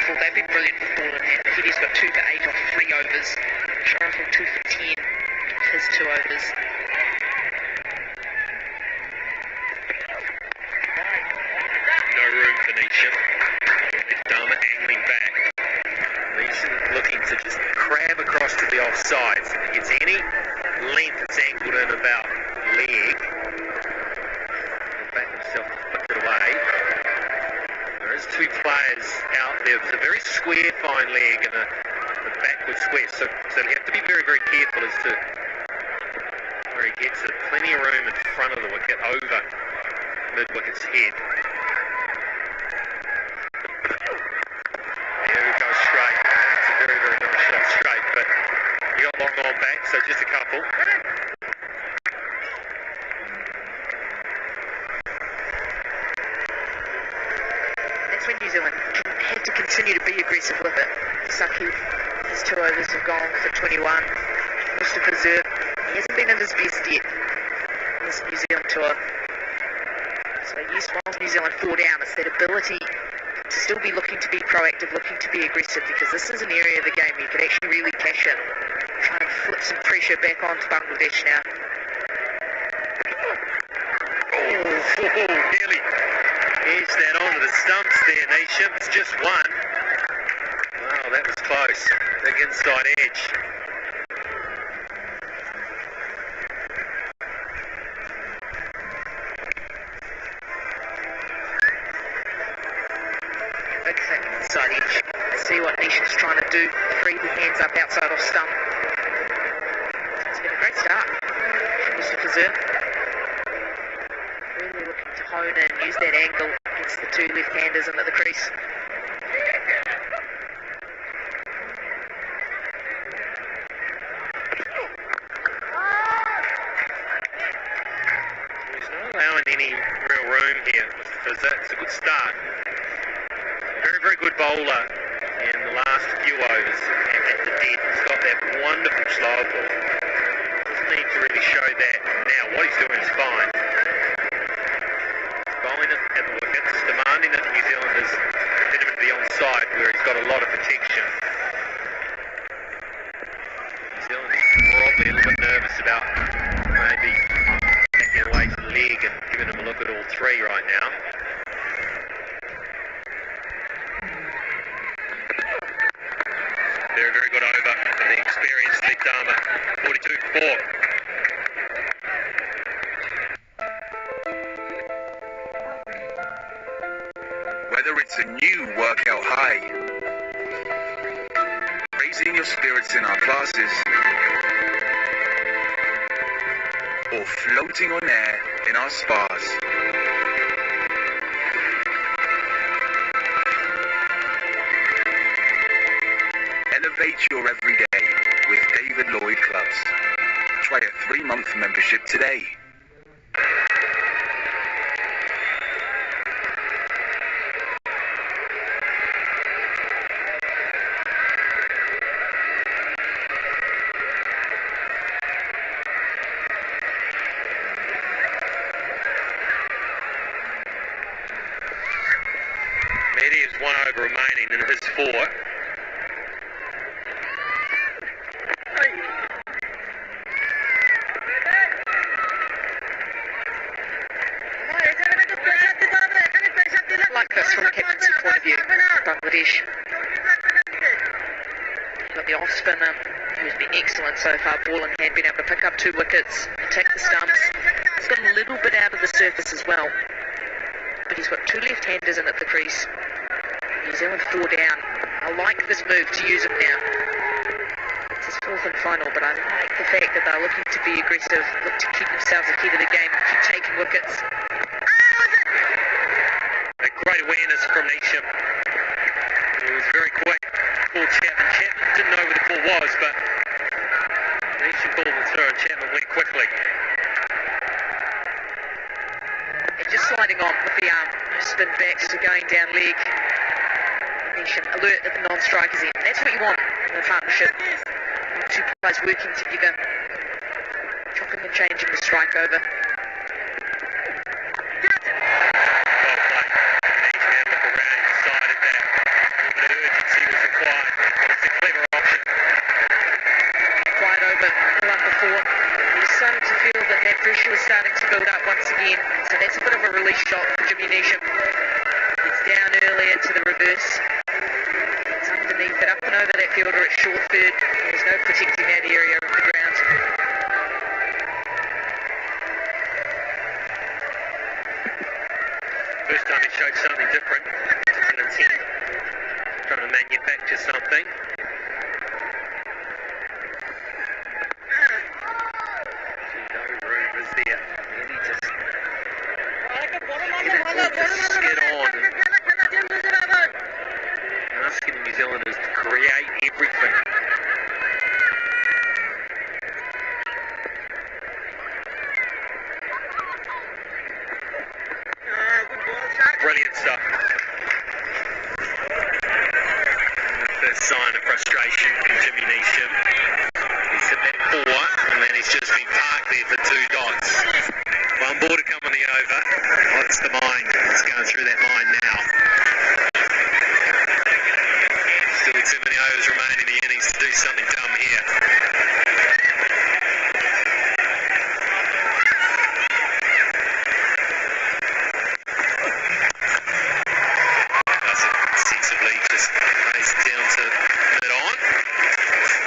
thought they've been brilliant for ball in hand. He's got 2 for 8 off 3 overs. Sharaful 2 for 10 off his 2 overs. No room for Nisha. Dharma angling back. Nisha looking to just crab across to the offside. So if he gets any length, it's angled in about leg. He'll back himself to flick it away. There is 2 players out there. It's a very square fine leg and a backward square. So you have to be very, very careful as to where he gets it. Plenty of room in front of the wicket, over mid-wicket's head. There we go, straight. It's a very, very nice shot straight, but he got long on back, so just a couple. That's when New Zealand have to continue to be aggressive with it. Saki, his 2 overs have gone for 21. Mr. Preserve, he hasn't been at his best yet in this New Zealand tour. So yes, whilst New Zealand 4 down, it's that ability to still be looking to be proactive, looking to be aggressive, because this is an area of the game where you can actually really cash in. Try and flip some pressure back onto Bangladesh now. Oh, nearly edged that onto the stumps there, Nisha. It's just 1. Wow, that was close. Big inside edge. Big thing inside edge. See what Nisha's trying to do. 3 hands up outside off stump. It's been a great start from Mr. Preserve. Really looking to hone in, use that angle against the 2 left-handers into the crease. He's not allowing any real room here, Mr. Fizzer. It's a good start. Very, very good bowler in the last few overs at the dead. He's got that wonderful slow ball. Doesn't need to really show that now. What he's doing is fine. Bowling it at the wickets, demanding that New Zealanders hit him to the onside where he's got a lot of protection. New Zealand is probably a little bit nervous about maybe taking away from leg and giving him a look at all 3 right now. Very, very good over from the experienced Lee Dharma, 42 for 4. Whether it's a new workout high, raising your spirits in our classes, or floating on air in our spas, elevate your everyday with David Lloyd Clubs. Try a 3-month membership today. Mehdi has 1 over remaining in his 4. Like this from a captaincy point of view, Bangladesh. You've got the off spinner, who's been excellent so far, ball in hand, been able to pick up 2 wickets, attack the stumps. He's got a little bit out of the surface as well, but he's got 2 left-handers in at the crease. New Zealand 4 down. I like this move to use him now. It's his 4th and final, but I like the fact that they're looking to be aggressive, look to keep themselves ahead of the game, keep taking wickets. A great awareness from Nisha. He was very quick. Called Chapman. Chapman didn't know where the ball was, but Nisha pulled it through and Chapman went quickly. And just sliding on with the arm, spin back to going down leg. Nisha alert at the non-strikers end. That's what you want in a partnership. 2 players working together, chopping and changing the strike over. Well played. Nisha had a look around, decided that he could urge filled up once again. So that's a bit of a release shot for Jimmy Neesham. It's down early into the reverse. It's underneath it, up and over that fielder at short third. There's no protecting that area of the ground. First time he showed something different intent. Trying to manufacture something. No room is there. And he just skid on. And asking the New Zealanders to create everything. Brilliant stuff. First sign of frustration from Jimmy Neesham. He's hit that 4 and then he's just been parked there for 2 dots. One ball to come on the over. Oh, it's the mine. It's going through that mine now. Still too many overs remaining in the innings to do something dumb here. Just plays down to mid-on.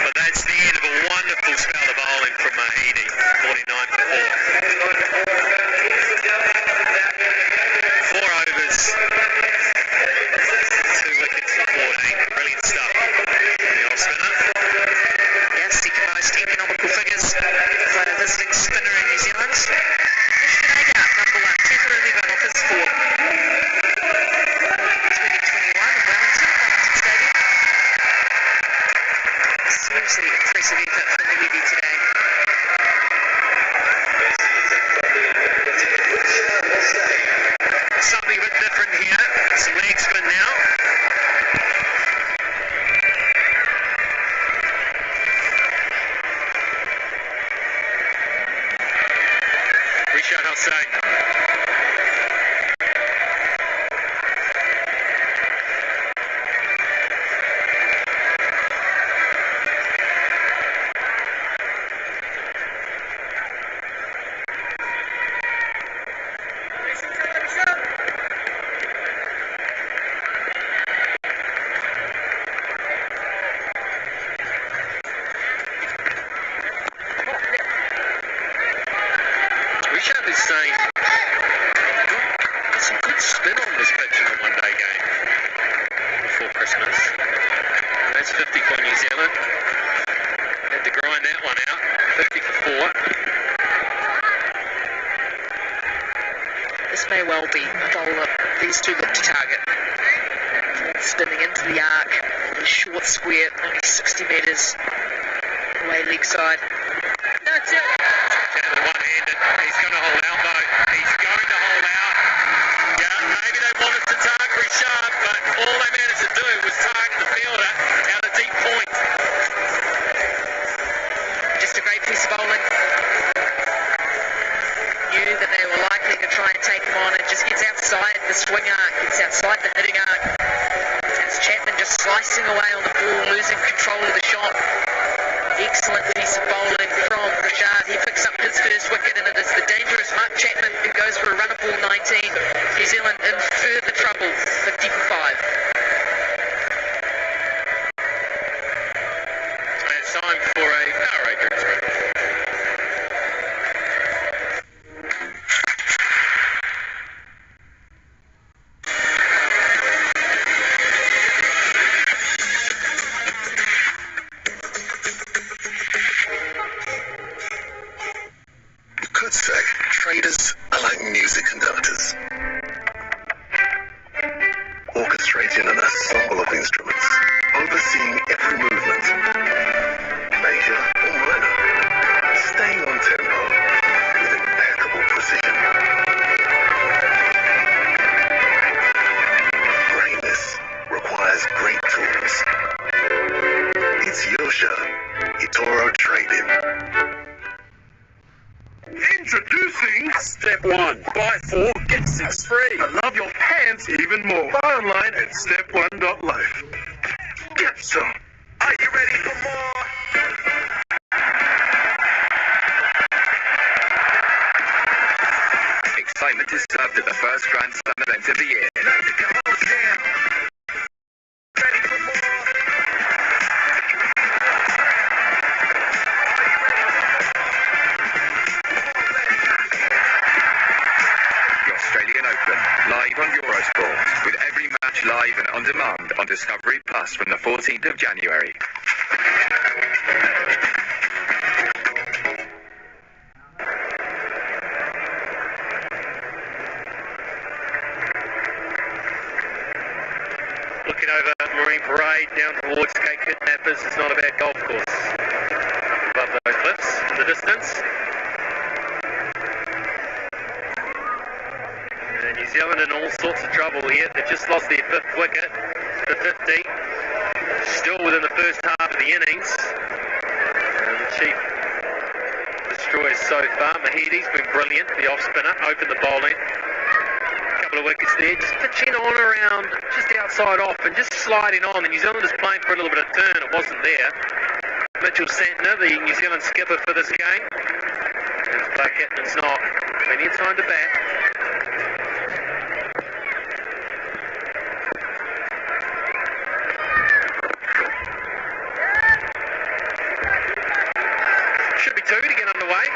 But that's the end of a wonderful spell of bowling from Mahidi, 49 for 4. 4 overs, 2 wickets for 14. Brilliant stuff. The off spinner. Yeah, second most economical figures for a visiting spinner in New Zealand. Ishkanaga, number 1, 2 for 11 off his 4. 2021 Stadium. Seriously impressive effort from the Heavy today. Something a bit different here. Some leg spin now. Rishad Hussain. Rishad is saying got some good spin on this pitch in the one-day game before Christmas. And that's 50 for New Zealand. Had to grind that one out. 50 for 4. This may well be a bowler these two look to target. Spinning into the arc, a short square, only 60 metres away leg side. That's it! Chandler one-handed. He's going to hold out though. He's going to hold out. Yeah, maybe they wanted to target Rishad, but all they managed to do was target the fielder out of deep point. Just a great piece of bowling. Knew that they were likely to try and take him on. It just gets outside the swing arc, gets outside the hitting arc. It's Chapman just slicing away on the ball, losing control of the shot. Excellent piece of bowling from Rashad. He picks up his first wicket, and it is the dangerous Mark Chapman who goes for a run of ball 19. New Zealand in further trouble, 50 for 5. It's time for a power rankings break. Traders are like music conductors, orchestrating an ensemble of instruments, overseeing every movement, major or minor, staying on tempo with impeccable precision. Greatness requires great tools. It's your show, eToro Trading. Introducing Step 1. Buy 4, get 6 free. I love your pants even more. Buy online at step1.life. Get some. Are you ready for more? of the year. The Australian Open, live on Eurosport, with every match live and on demand on Discovery Plus from the 14th of January. Looking over Marine Parade down towards Cape Kidnappers, it's not a bad golf course. Above those cliffs in the distance. And New Zealand in all sorts of trouble here. They've just lost their 5th wicket, the 50. Still within the first half of the innings. The chief destroyers so far. Mahedi's been brilliant, the off spinner, opened the bowling. Couple of wickets there, just pitching on around just outside off and just sliding on. The New Zealanders playing for a little bit of turn, it wasn't there. Mitchell Santner, the New Zealand skipper for this game, and Clark Hitman's not. Plenty of time to bat. Should be 2 to get underway.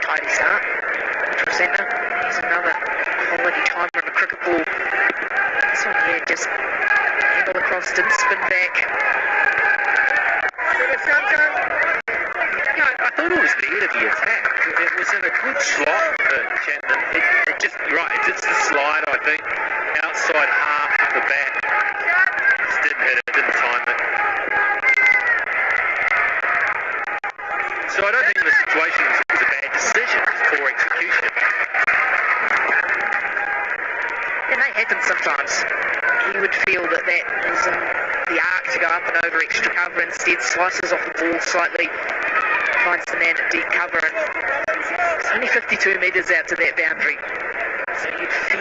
Tidy start. Mitchell Santner. Here's another quality timer on a cricket ball. This one here just angle across, didn't spin back. Yeah, I thought it was there to be attacked. It was in a good slot for Chapman. It just, right, it's the slide, I think. Outside half of the bat. Just didn't hit it, didn't time it. So I don't think in the situation it was a bad decision, it was poor execution. And that happens sometimes. He would feel that that was in the arc to go up and over extra cover, instead slices off the ball slightly, finds the man at deep cover, and it's only 52 metres out to that boundary. So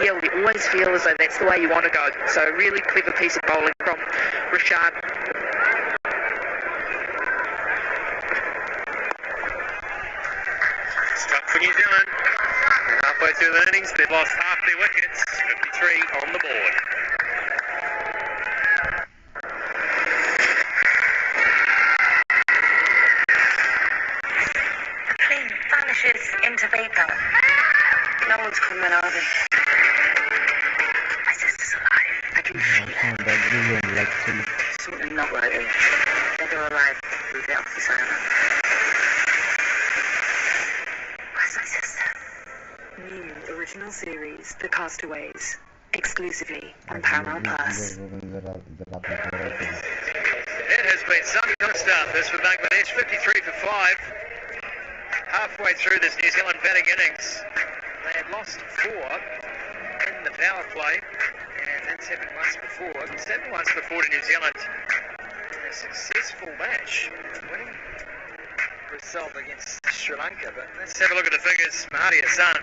you always feel as though that's the way you want to go. So a really clever piece of bowling from Richard. For New Zealand, halfway through the innings, they've lost half their wickets, 53 on the board. The plane vanishes into vapour. No one's coming over. My sister's alive. I can feel it. Something not right. Dead or alive, we'll get off this island. New original series, The Castaways, exclusively on Paramount Plus. It has been sunny non-stop. This for Bangladesh, 53 for 5. Halfway through this New Zealand batting innings, they had lost 4 in the power play, and that's happened once before. It's happened once before to New Zealand. A successful match, winning result against Sri Lanka, but let's have a look at the figures. Mahadi Hassan,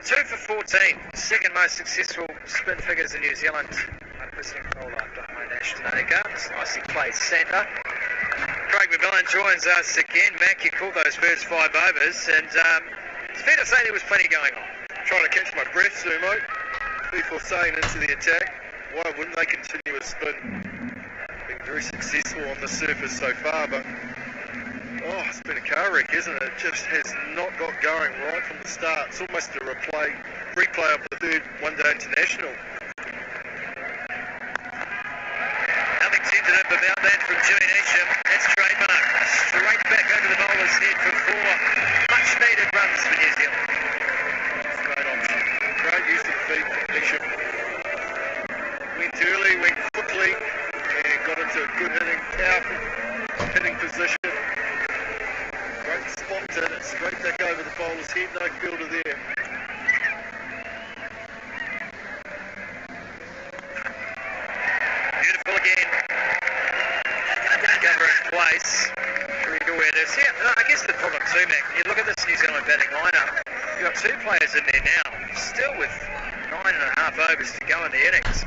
2 for 14, second most successful spin figures in New Zealand. 100% roll after behind Ashton Agar. It's nicely played centre. Craig McMillan joins us again. Mac, you called those first 5 overs, and it's fair to say there was plenty going on. Trying to catch my breath, Sumo, before saying into the attack. Why wouldn't they continue a spin? Been very successful on the surface so far, but it's been a car wreck, isn't it? It just has not got going right from the start. It's almost a replay of the third one-day international. Nothing tentative about that from Jimmy Neesham. That's trademark. Straight back over the bowler's head for 4 much needed runs for New Zealand. Great option. Great use of feet from Neesham. Went early, went quickly, and got into a good hitting, powerful hitting position. Great spot in it, straight back over the bowler's head, no fielder there. Beautiful again. Cover in place. Great awareness. Yeah, I guess the problem too, Mac, you look at this New Zealand batting lineup, you've got 2 players in there now, still with 9.5 overs to go in the innings,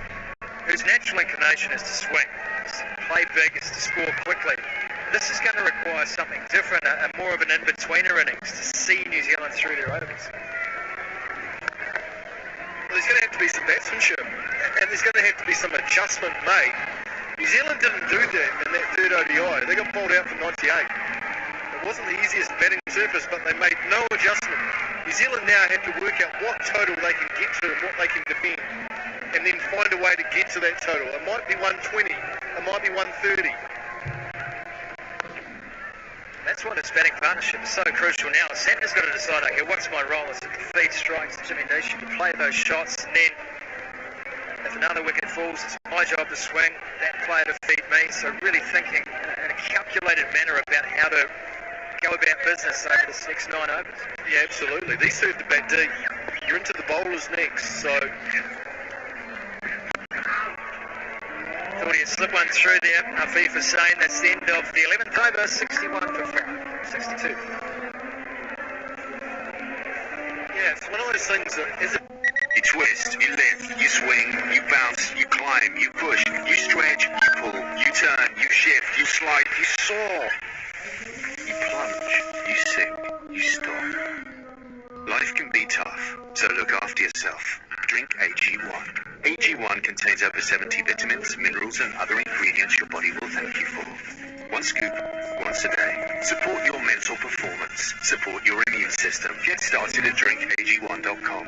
whose natural inclination is to swing. play big, it's to score quickly. This is going to require something different, a more of an in-betweener innings to see New Zealand through their overs. Well, there's going to have to be some batsmanship, and there's going to have to be some adjustment made. New Zealand didn't do that in that third ODI. They got bowled out for 98. It wasn't the easiest batting surface, but they made no adjustment. New Zealand now have to work out what total they can get to and what they can defend, and then find a way to get to that total. It might be 120, it might be 130. That's why this batting partnership is so crucial now. Centre's got to decide, okay, what's my role? Is it to feed strikes to Jimmy Nation, to play those shots, and then if another wicket falls, it's my job to swing, that player to feed me. So really thinking in a calculated manner about how to go about business over this next 9 overs. Yeah, absolutely. These serve to bat deep. You're into the bowlers next, so... Thought he'd slip one through there. Afif Hussain, that's the end of the 11th over, 61 for Farah, 62. Yeah, it's one of those things that is... You twist, you lift, you swing, you bounce, you climb, you push, you stretch, you pull, you turn, you shift, you slide, you soar. You plunge, you sink, you stop. Life can be tough, so look after yourself. Drink AG1. AG1 contains over 70 vitamins, minerals and other ingredients your body will thank you for. One scoop, once a day. Support your mental performance. Support your immune system. Get started at drinkag1.com.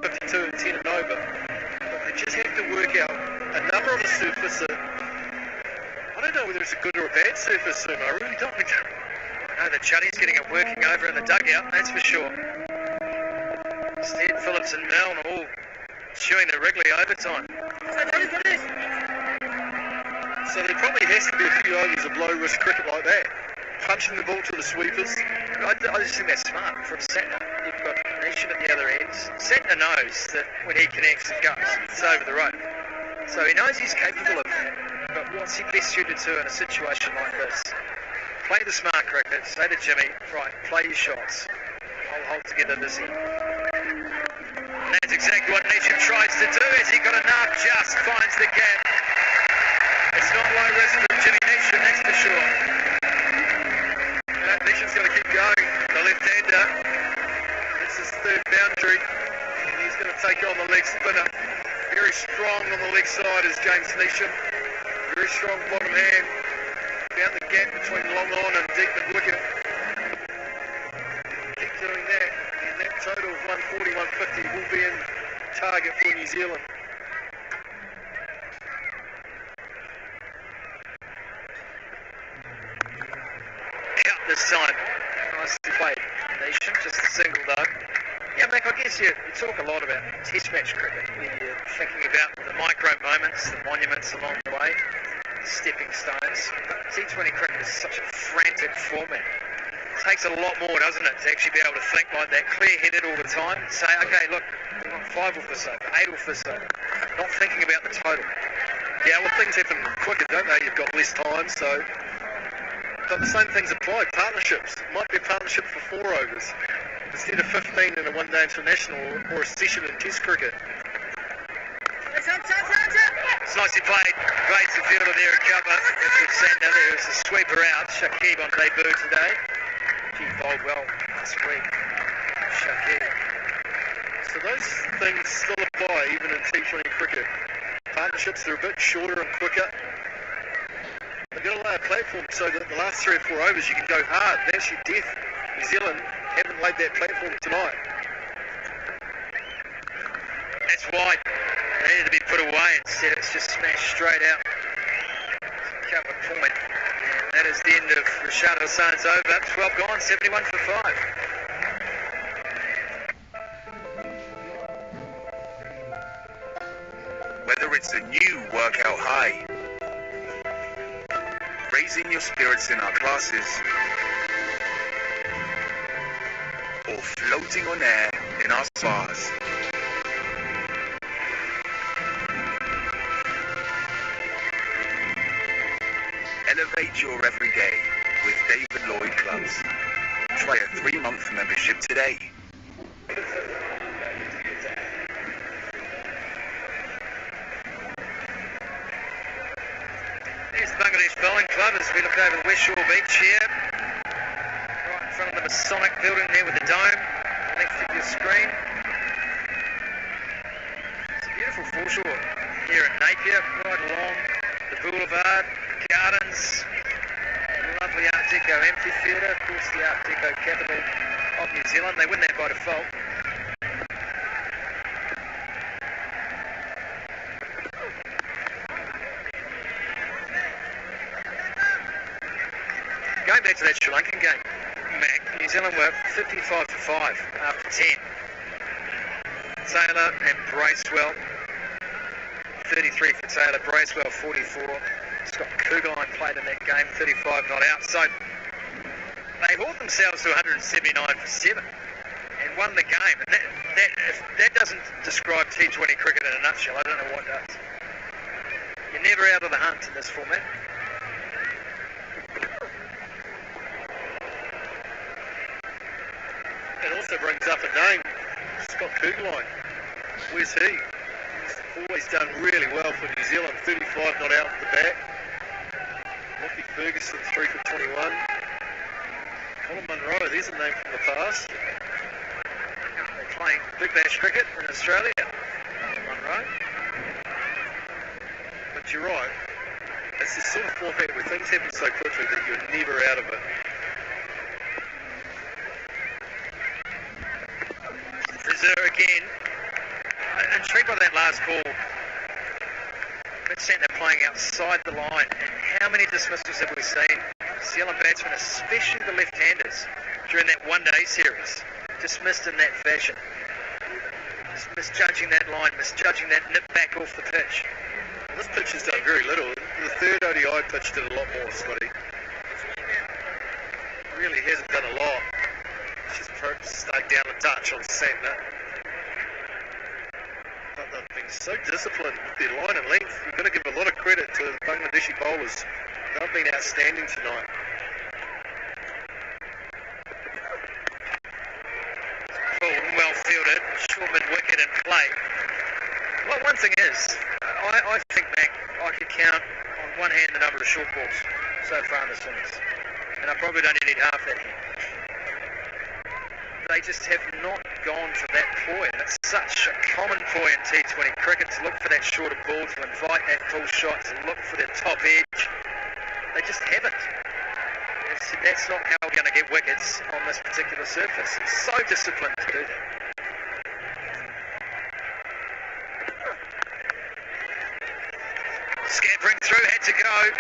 52 and 10 and over. But they just have to work out a number on the surface that... I don't know whether it's a good or a bad surface, Sumo. I really don't. I know that Chuddy's getting it working over in the dugout, that's for sure. Stead, Phillips and Milne all chewing the Wrigley overtime. So there probably has to be a few overs of low-risk cricket like that. Punching the ball to the sweepers. I just think that's smart from Santner. You've got Nation at the other end. Santner knows that when he connects it goes, it's over the road. So he knows he's capable of it. But what's he best suited to in a situation like this? Play the smart cricket, say to Jimmy, right, play your shots. I'll hold together this end. And that's exactly what Nation tries to do as he got enough, just finds the gap. It's not low risk from Jimmy Nation, that's for sure. Nation's going to keep going. The left-hander. This is third boundary. He's going to take on the leg spinner. Very strong on the leg side is James Nation. Very strong bottom hand. Found the gap between long on and deep mid wicket. Keep doing that. And that total of 140, 150 will be in target for New Zealand. This time, nicely played. Nation, just a single though. Yeah, Mick, I guess you talk a lot about test match cricket. You're thinking about the micro moments, the monuments along the way, the stepping stones. T20 cricket is such a frantic format. It takes a lot more, doesn't it, to actually be able to think like that, clear-headed all the time, say, okay, look, we want 5 off this over, 8 off this over, not thinking about the total. Yeah, well, things happen quicker, don't they? You've got less time, so... But the same things apply. Partnerships. It might be a partnership for 4 overs instead of 15 in a one-day international or a session in Test cricket. It's nicely played. Great to fielder there at cover. That's with Santner. There was a sweeper out. Shakib on debut today. He bowled well this week. Shakib. So those things still apply even in T20 cricket. Partnerships, they're a bit shorter and quicker. They've got to lay a platform so that the last 3 or 4 overs you can go hard. That's your death. New Zealand haven't laid that platform tonight. That's wide. They needed to be put away. Instead it's just smashed straight out. Cover point. And that is the end of Rashad Hassan's over. 12 gone, 71 for 5. Whether it's a new workout high, raising your spirits in our classes, or floating on air in our spas. Elevate your everyday with David Lloyd Clubs. Try a 3-month membership today. There's the Bangladesh Bangladesh Bowling Club as we look over the West Shore Beach here. Right in front of the Masonic building there with the dome, left of your screen. It's a beautiful foreshore here at Napier, right along the boulevard, gardens, lovely Art Deco amphitheatre, of course the Art Deco capital of New Zealand. They win that by default. Going back to that Sri Lankan game, Mac, New Zealand were 55-5 after 10. Taylor and Bracewell, 33 for Taylor, Bracewell 44. Scott Kugeline played in that game, 35 not out. So they hauled themselves to 179 for 7 and won the game. And if that doesn't describe T20 cricket in a nutshell, I don't know what does. You're never out of the hunt in this format. It also brings up a name, Scott Kugeline. Where's he? He's always done really well for New Zealand, 35 not out at the bat. Lockie Ferguson, 3 for 21. Colin Munro, there's a name from the past. They're playing Big Bash cricket in Australia, Munro. But you're right, it's the sort of format where things happen so quickly that you're never out of it. Brazil again. Intrigued by that last ball. Mid-centre playing outside the line. And how many dismissals have we seen? New Zealand batsmen, especially the left-handers, during that one-day series, dismissed in that fashion. Just misjudging that line, misjudging that nip back off the pitch. Well, this pitch has done very little. The third ODI pitch did a lot more, Scotty. Really hasn't done a lot. It's just stayed down a touch on centre. But they've been so disciplined with their line and length. You've got to give a lot of credit to the Bangladeshi bowlers. They've been outstanding tonight. Full and well fielded, short mid-wicket in play. Well, one thing is, I think, Mac, I could count on one hand the number of short balls so far in this innings. And I probably don't need half that hand. They just have not gone for that ploy, and it's such a common ploy in T20 cricket to look for that shorter ball, to invite that full shot, to look for the top edge. They just haven't. That's not how we're going to get wickets on this particular surface. It's so disciplined to do that. Scampering through, had to go.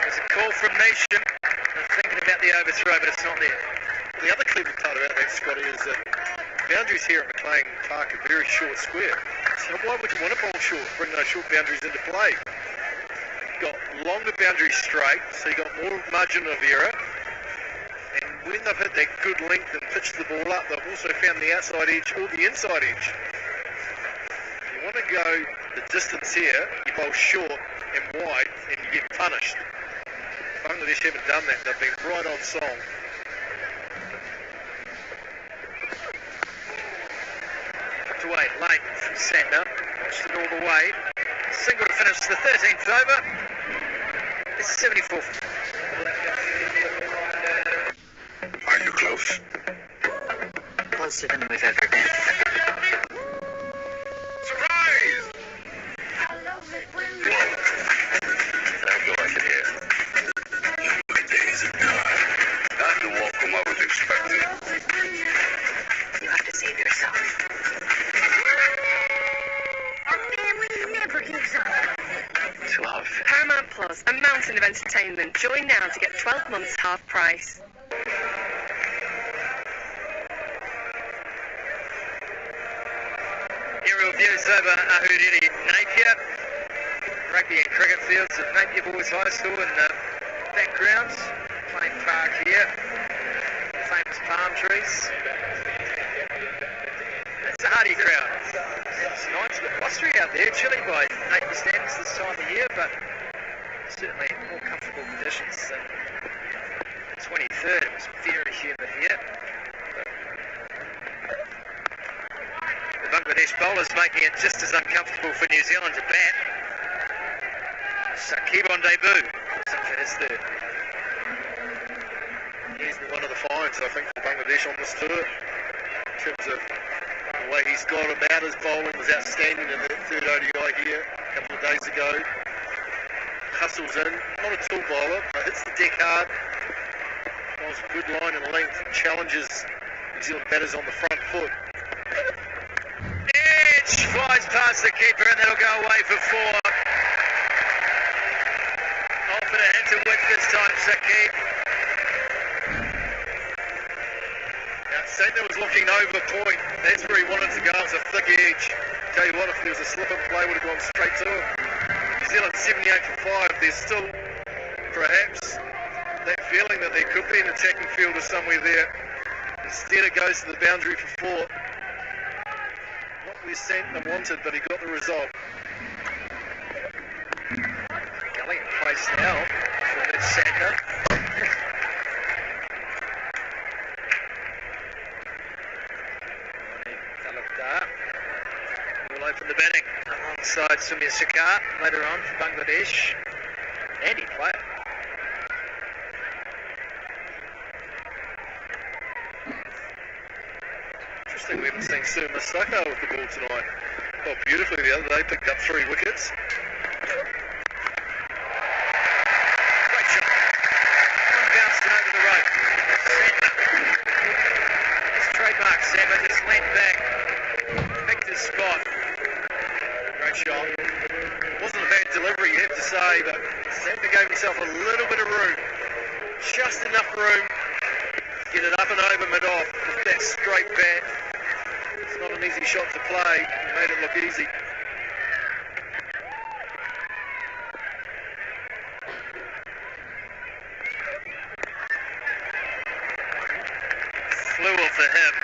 There's a call from Nation. They're thinking about the overthrow, but it's not there. The other clever part about that, Scotty, is that boundaries here at McLean Park are very short square. So why would you want to bowl short, bring those short boundaries into play? You've got longer boundaries straight, so you've got more margin of error. And when they've hit that good length and pitched the ball up, they've also found the outside edge or the inside edge. If you want to go the distance here, you bowl short and wide, and you get punished. Bangladesh haven't done that. They've been right on song. Away late from Sandner, pushed it all the way. Single to finish the 13th over. It's 74. Are you close? Closer than we've ever been. Surprise! Whoa. That's all I can hear. My days are done. Not the welcome I was expecting. You have to save yourself. Paramount Plus, a mountain of entertainment. Join now to get 12 months half price. Aerial views over Ahuriri Napier. Rugby and cricket fields at Napier Boys High School in the background. Plain Park here. Famous palm trees. It's a hardy crowd. It's nice, a bit blustery out there, chilly by Napier standards this time of year, but certainly more comfortable conditions than the 23rd. It was very humid here. The Bangladesh bowlers making it just as uncomfortable for New Zealand to bat. Saqib on debut. Interesting for his third. He's one of the finds, I think, for Bangladesh on this tour. In terms of the way he's got about his bowling was outstanding in that third ODI here a couple of days ago. Hustles in, not a tall bowler, but hits the deck hard. Bowls a good line and length and challenges New Zealand batters on the front foot. Edge flies past the keeper and that'll go away for 4. Off it a hint of width this time, Sakib. Santner was looking over point. That's where he wanted to go. It's a thick edge. Tell you what, if there was a slip and play, would have gone straight to him. New Zealand 78 for 5. There's still perhaps that feeling that there could be an attacking fielder somewhere there. Instead it goes to the boundary for 4. Not where Santner wanted, but he got the result. Gully in place now for Mitch Santner. Will open the batting alongside Sumya Sakar later on for Bangladesh. Handy player. Interesting, we haven't seen Sumya Sakar with the ball tonight. Oh, beautifully the other day, picked up 3 wickets. Great shot. One bounced and over the rope. Santner. His trademark, Santner just leant back. Picked his spot. Great shot. Wasn't a bad delivery, you have to say, but Santner gave himself a little bit of room. Just enough room. Get it up and over mid-off with that straight bat. It's not an easy shot to play. He made it look easy. Flew off the hip.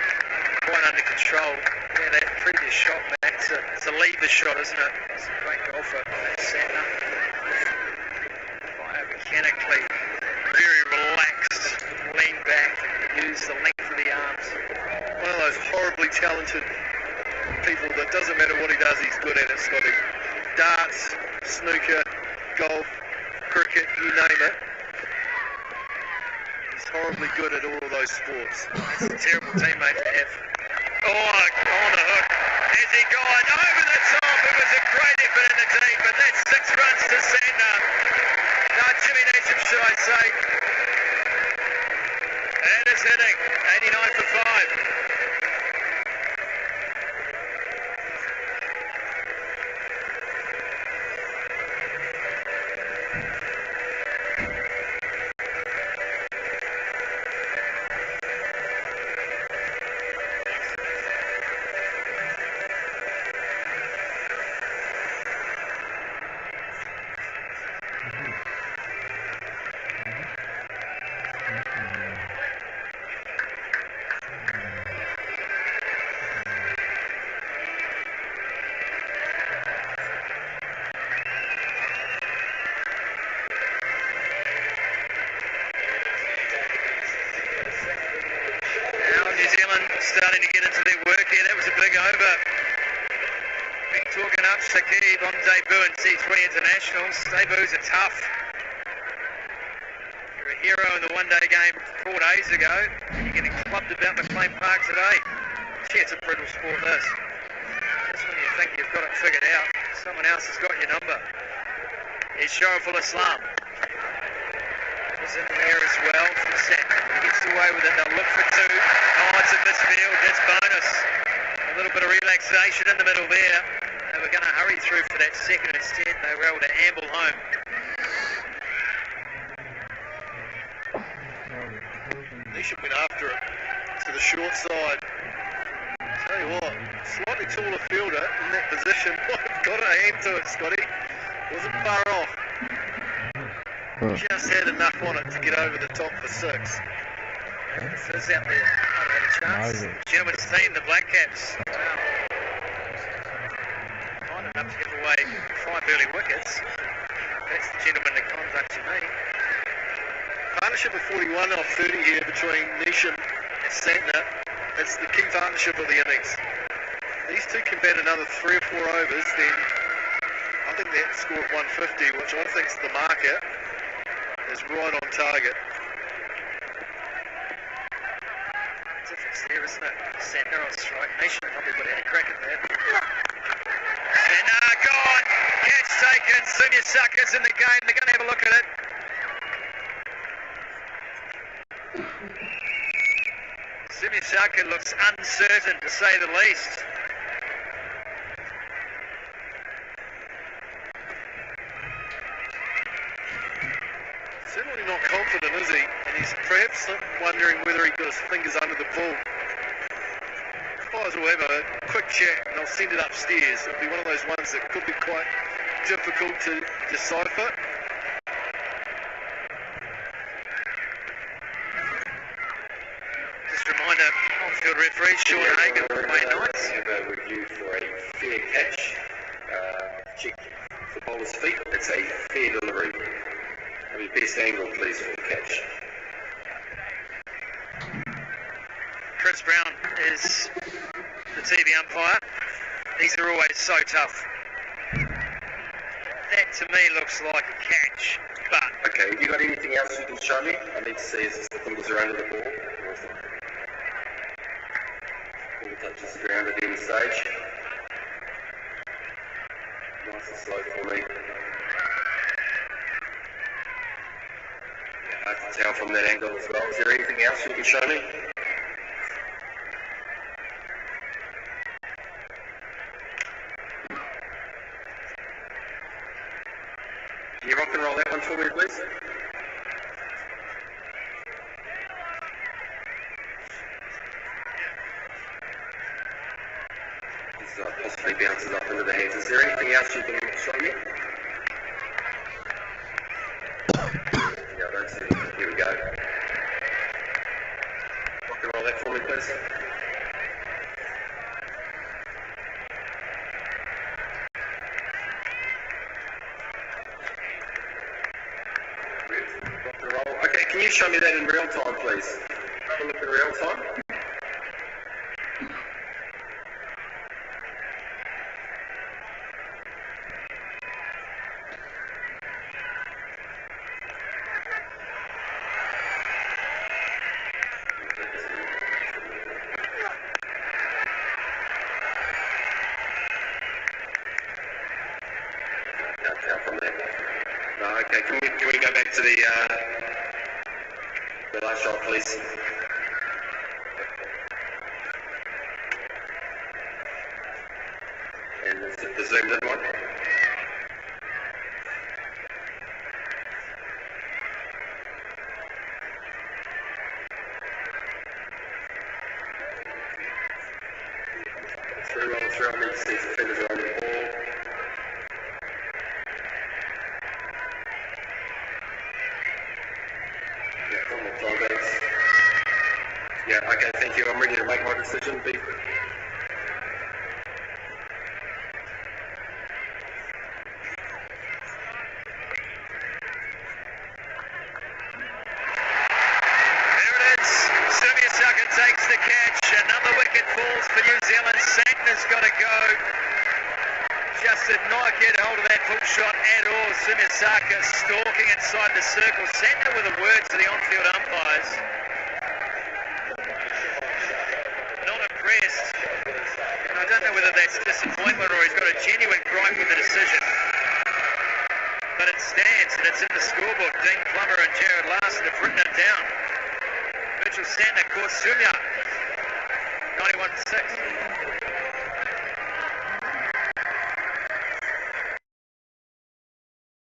Quite under control. Yeah, that previous shot, Matt, it's a lever shot, isn't it? It's a great golfer, Matt Santner. Biomechanically, very relaxed, lean back, and use the length of the arms. One of those horribly talented people that doesn't matter what he does, he's good at it, Scotty. Darts, snooker, golf, cricket, you name it. He's horribly good at all of those sports. That's a terrible teammate to have. Oh, on the hook. Has he gone over the top? It was a great effort in the deep, but that's 6 runs to Santner. No, Jimmy Neesham, should I say. And it's hitting. 89 for 5. Starting to get into their work here. That was a big over. Been talking up Sakib on debut in T20 Internationals. Debuts are tough. You're a hero in the one-day game 4 days ago. You're getting clubbed about McLean Park today. Gee, it's a brutal sport, this. Just when you think you've got it figured out, someone else has got your number. Here's Shariful Islam. Was in there as well from Santner. He gets away with it. They'll look for 2. Oh, it's a misfield. That's bonus. A little bit of relaxation in the middle there. They were going to hurry through for that second. Instead, they were able to amble home. Neesham went after it to the short side. Tell you what, slightly taller fielder in that position. Got a hand to it, Scotty. Wasn't far off. Just had enough on it to get over the top for 6. The fizz out there. Might have had a chance. Gentlemen's team, the Black Caps. Wow. Not enough to give away 5 early wickets. That's the gentlemanly conduct to me. Partnership of 41 off 30 here between Neesham and Santner. It's the key partnership of the innings. These two can bat another 3 or 4 overs, then I think that score of 150, which I think is the market. is right on target. Difference there, isn't it? Santner on strike. Nation probably would have had a crack at that. And gone. Catch taken. Sumisaka's in the game. They're going to have a look at it. Sumisaka looks uncertain, to say the least. Certainly not confident, is he? And he's perhaps wondering whether he got his fingers under the ball. Guys will have a quick chat and I'll send it upstairs. It'll be one of those ones that could be quite difficult to decipher. Just a reminder, on-field referee Sean Hagan from May Knights. Have a review for a fair catch. Check the bowler's feet. It's a fair delivery. Have your best angle, please, for the catch. Chris Brown is the TV umpire. These are always so tough. That to me looks like a catch, but... Okay, have you got anything else you can show me? I need to see if the fingers are under the ball. All the touches the ground at the end stage. Nice and slow for me. Yeah, hard to tell from that angle as well. Is there anything else you can show me? Can you rock and roll that one for me, please? This possibly bounces up into the hands. Is there anything else you can show me? Yeah, I don't see it. Here we go. Rock and roll that for me, please. Rock and roll. Okay, can you show me that in real time, please? Have a look in real time. Can't tell from that. No, okay, can we go back to the last shot, please? And the zoomed in one. Through, I need to see if the fingers are on the ball. Yeah, one more time, thanks. Yeah, okay, thank you. I'm ready to make my decision. Be Sumisaka takes the catch. Another wicket falls for New Zealand. Santner's got to go. Just did not get hold of that full shot at all. Sumisaka stalking inside the circle. Santner with a word to the on-field umpires. Not impressed. And I don't know whether that's disappointment or he's got a genuine gripe with the decision. But it stands and it's in the scorebook. Dean Plummer and Jared Larson have written it down. Mitchell Santner caught Sumya. 91 for 6.